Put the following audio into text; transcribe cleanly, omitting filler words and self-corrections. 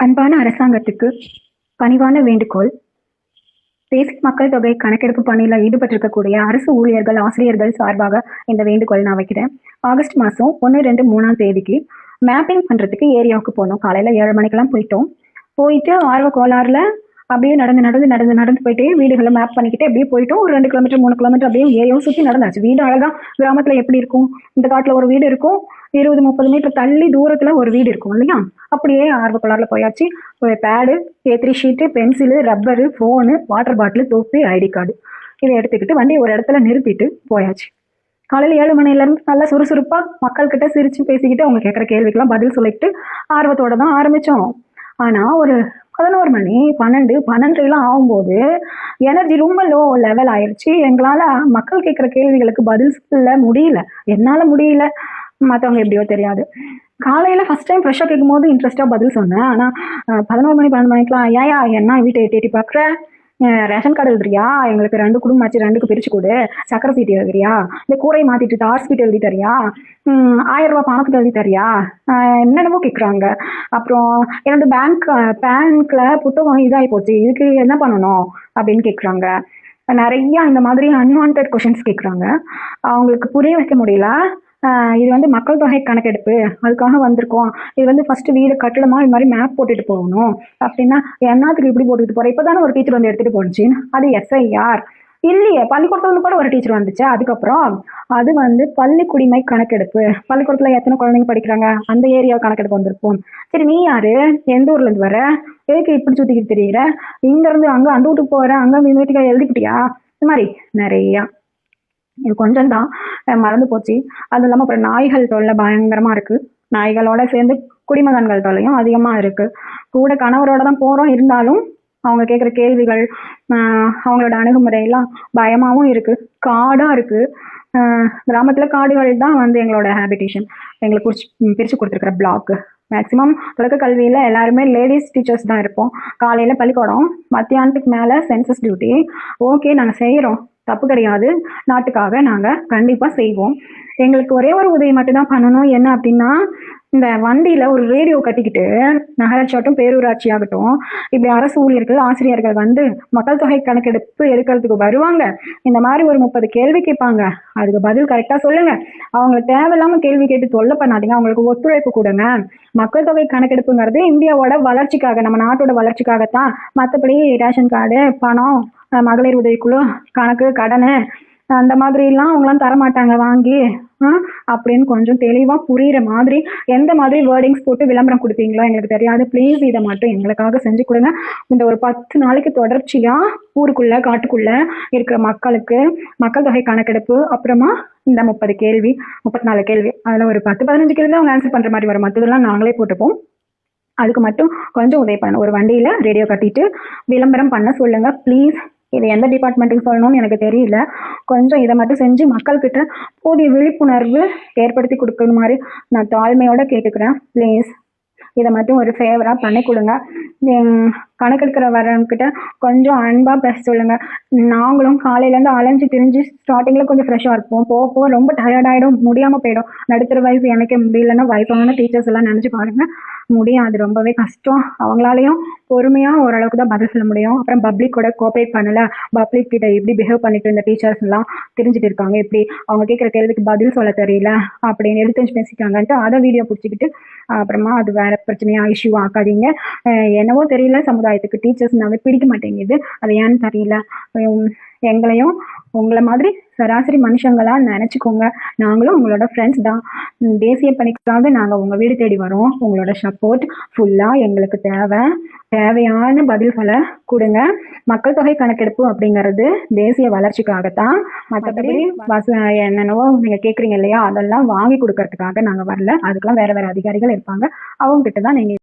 அன்பான அரசாங்கத்துக்கு பணிவான வேண்டுகோள். தேசிய மக்கள் தொகை கணக்கெடுப்பு பணியில் ஈடுபட்டிருக்கக்கூடிய அரசு ஊழியர்கள், ஆசிரியர்கள் சார்பாக இந்த வேண்டுகோள் நான் வைக்கிறேன். ஆகஸ்ட் மாதம் 1, 2, 3ஆம் தேதிக்கு மேப்பிங் பண்ணுறதுக்கு ஏரியாவுக்கு போனோம். காலையில் 7 மணிக்கெல்லாம் போயிட்டு ஆர்வ கோளாறுல அப்படியே நடந்து போயிட்டே வீடுகளை மேப் பண்ணிக்கிட்டே அப்படியே போயிட்டோம். ஒரு 2 கிலோமீட்டர் 3 கிலோமீட்டர் அப்படியே ஏரியாவும் சுற்றி நடந்தாச்சு. வீடு அழகா கிராமத்தில் எப்படி இருக்கும், இந்த காட்டில் ஒரு வீடு இருக்கும், 20-30 மீட்டர் தள்ளி தூரத்தில் ஒரு வீடு இருக்கும் இல்லையா, அப்படியே ஆர்வ கோளாறுல போயாச்சு. ஒரு pad, A3 sheet, pencil, rubber, phone, water bottle, தொப்பி, ஐடி கார்டு இதை எடுத்துக்கிட்டு வண்டி ஒரு இடத்துல நிறுத்திட்டு போயாச்சு. காலையில் 7 மணிலேருந்து நல்லா சுறுசுறுப்பாக மக்கள்கிட்ட சிரிச்சு பேசிக்கிட்டு அவங்க கேட்குற கேள்விக்கெல்லாம் பதில் சொல்லிட்டு ஆர்வத்தோட தான் ஆரம்பித்தோம். ஆனால் ஒரு 11 மணி 12, 12 ஆகும்போது எனர்ஜி ரொம்ப லோ லெவல் ஆயிடுச்சு. எங்களால் மக்கள் கேட்குற கேள்விகளுக்கு பதில் சொல்ல முடியல. என்னால் முடியல, மற்றவங்க எப்படியோ தெரியாது. காலையில் ஃபஸ்ட் டைம் ஃப்ரெஷ்ஷாக கேட்கும்போது இன்ட்ரெஸ்ட்டாக பதில் சொன்னேன். ஆனால் 11 மணி 12 மணிக்கெலாம் ஏயா என்ன வீட்டை எட்டி பார்க்குற, ரேஷன் கார்டு எழுதுறியா, எங்களுக்கு 2 குடும்பம் ஆச்சு, 2க்கு பிரித்து கொடு, சக்கரை சீட்டு எழுதுறியா, இந்த கூரை மாற்றிட்டு தார் ஸ்பீட் எழுதி தரியா, 1000 ரூபா பணத்துக்கு எழுதி தரியா, என்னென்னமோ கேட்குறாங்க. அப்புறம் என்னோட பேங்க்கில் புத்தகம் இதாகி போச்சு, இதுக்கு என்ன பண்ணணும் அப்படின்னு கேட்குறாங்க. நிறையா இந்த மாதிரி அன்வான்ட் கொஷின்ஸ் கேட்குறாங்க. அவங்களுக்கு புரிய வைக்க முடியல. இது வந்து மக்கள் தொகை கணக்கெடுப்பு, அதுக்காக வந்திருக்கோம். இது வந்து ஃபஸ்ட்டு வீடு கட்டடமா இது மாதிரி மேப் போட்டுட்டு போகணும் அப்படின்னா, என்னத்துக்கு இப்படி போட்டுட்டு போகிறேன், இப்போ தானே ஒரு டீச்சர் வந்து எடுத்துகிட்டு போனுச்சு, அது SIR இல்லையே. பள்ளிக்கூடத்துல கூட ஒரு டீச்சர் வந்துச்சு. அதுக்கப்புறம் அது வந்து பள்ளி குடிமை கணக்கெடுப்பு, பள்ளிக்கூடத்தில் எத்தனை குழந்தைங்க படிக்கிறாங்க அந்த ஏரியா கணக்கெடுப்பு வந்திருப்போம். சரி, நீ யாரு, எந்த ஊர்லேருந்து வர, எதுக்கு இப்படி சுற்றிக்கிட்டு தெரியுற, இங்கேருந்து அங்கே அந்த வீட்டுக்கு போகிற, அங்கே இந்த வீட்டுக்காக எழுதிக்கிட்டியா, இந்த மாதிரி நிறையா. இது கொஞ்சம் தான் மறந்து போச்சு. அது இல்லாமல் அப்புறம் நாய்கள் தொல்லை பயங்கரமாக இருக்குது. நாய்களோட சேர்ந்து குடிமகன்கள் தொல்லையும் அதிகமாக இருக்குது. கூட கணவரோட தான் போகிறோம், இருந்தாலும் அவங்க கேட்குற கேள்விகள், அவங்களோட அணுகுமுறையெல்லாம் பயமாகவும் இருக்குது. காடாக இருக்குது. கிராமத்தில் காடுகள் தான் வந்து எங்களோட ஹேபிடேஷன். எங்களுக்கு பிரித்து கொடுத்துருக்குற பிளாக்கு. மேக்ஸிமம் தொடக்க கல்வியில் எல்லாருமே லேடிஸ் டீச்சர்ஸ் தான் இருப்போம். காலையில் பள்ளிக்கூடம், மத்தியானத்துக்கு மேலே சென்சஸ் டியூட்டி. ஓகே, நாங்கள் செய்கிறோம், தப்பு கிடையாது. நாட்டுக்காக நாங்கள் கண்டிப்பாக செய்வோம். எங்களுக்கு ஒரே ஒரு உதவி மட்டும்தான் பண்ணணும். என்ன அப்படின்னா, இந்த வண்டியில் ஒரு ரேடியோ கட்டிக்கிட்டு நகராட்சியாகட்டும் பேரூராட்சி ஆகட்டும், இப்படி அரசு ஊழியர்கள், ஆசிரியர்கள் வந்து மக்கள் தொகை கணக்கெடுப்பு எடுக்கிறதுக்கு வருவாங்க. இந்த மாதிரி ஒரு 30 கேள்வி கேட்பாங்க. அதுக்கு பதில் கரெக்டாக சொல்லுங்கள். அவங்களுக்கு தேவையில்லாமல் கேள்வி கேட்டு தொல்லை பண்ணாதீங்க. அவங்களுக்கு ஒத்துழைப்பு கொடுங்க. மக்கள் தொகை கணக்கெடுப்புங்கிறது இந்தியாவோட வளர்ச்சிக்காக, நம்ம நாட்டோட வளர்ச்சிக்காகத்தான். மற்றபடி ரேஷன் கார்டு, பணம், மகளிர் உதவிக்குழு கணக்கு, கடன் அந்த மாதிரிலாம் அவங்களாம் தரமாட்டாங்க வாங்கி அப்படின்னு கொஞ்சம் தெளிவாக புரிகிற மாதிரி எந்த மாதிரி வேர்டிங்ஸ் போட்டு விளம்பரம் கொடுப்பீங்களோ எங்களுக்கு தெரியாது. ப்ளீஸ் இதை மட்டும் எங்களுக்காக செஞ்சு கொடுங்க. இந்த ஒரு 10 நாளைக்கு தொடர்ச்சியாக ஊருக்குள்ளே காட்டுக்குள்ளே இருக்கிற மக்களுக்கு மக்கள் தொகை கணக்கெடுப்பு, அப்புறமா இந்த 30 கேள்வி 34 கேள்வி, அதில் ஒரு 10-15 கேள்வி அவங்க ஆன்சர் பண்ணுற மாதிரி வரும். மற்றதெல்லாம் நாங்களே போட்டுப்போம். அதுக்கு மட்டும் கொஞ்சம் உதவி பண்ணணும். ஒரு வண்டியில் ரேடியோ கட்டிட்டு விளம்பரம் பண்ண சொல்லுங்கள் ப்ளீஸ். இது எந்த டிபார்ட்மெண்ட்டுக்கு சொல்லணும்னு எனக்கு தெரியல. கொஞ்சம் இதை மட்டும் செஞ்சு மக்கள்கிட்ட போதிய விழிப்புணர்வு ஏற்படுத்தி கொடுக்குற மாதிரி நான் தாழ்மையோடு கேட்டுக்கிறேன். ப்ளீஸ் இதை மட்டும் ஒரு ஃபேவராக பண்ணி கொடுங்க. கணக்கெடுக்கிற வரவங்கிட்ட கொஞ்சம் அன்பாக பேச சொல்லுங்கள். நாங்களும் காலையிலேருந்து அலைஞ்சு திரிஞ்சு ஸ்டார்டிங்கில் கொஞ்சம் ஃப்ரெஷ்ஷாக இருப்போம். போக போக ரொம்ப டயர்டாகிடும், முடியாமல் போயிடும். நடுத்தர வயசு எனக்கு முடியலன்னா வயசான டீச்சர்ஸ் எல்லாம் நினச்சி பாருங்கள், முடியாது, ரொம்பவே கஷ்டம். அவங்களாலையும் பொறுமையாக ஓரளவுக்கு தான் பதில் சொல்ல முடியும். அப்புறம் பப்ளிக்கோட கோஆப்ரேட் பண்ணலை, பப்ளிக் கிட்ட எப்படி பிஹேவ் பண்ணிட்டு இந்த டீச்சர்ஸ் எல்லாம் தெரிஞ்சுட்டு இருக்காங்க, எப்படி அவங்க கேட்குற கேள்விக்கு பதில் சொல்ல தெரியல அப்படின்னு எடுத்து பேசிக்காங்கன்ட்டு அதை வீடியோ பிடிச்சிக்கிட்டு அப்புறமா அது வேற பிரச்சனையாக இஷ்யூ ஆக்காதீங்க. என்னவோ தெரியல, சமுதாயத்துக்கு டீச்சர்ஸ்னாவே பிடிக்க மாட்டேங்குது. அது ஏன்னு தெரியல. எங்களையும் உங்களை மாதிரி சராசரி மனுஷங்களா நினச்சிக்கோங்க. நாங்களும் உங்களோட ஃப்ரெண்ட்ஸ் தான். தேசிய பணிக்காக நாங்கள் உங்கள் வீடு தேடி வரோம். உங்களோட சப்போர்ட் ஃபுல்லாக எங்களுக்கு தேவையான பதில்களை கொடுங்க. மக்கள் தொகை கணக்கெடுப்பு அப்படிங்கிறது தேசிய வளர்ச்சிக்காகத்தான். மற்றபடி என்னென்னவோ நீங்கள் கேட்குறீங்க இல்லையா, அதெல்லாம் வாங்கி கொடுக்கறதுக்காக நாங்கள் வரல. அதுக்கெல்லாம் வேறு அதிகாரிகள் இருப்பாங்க, அவங்ககிட்ட தான் நீங்கள்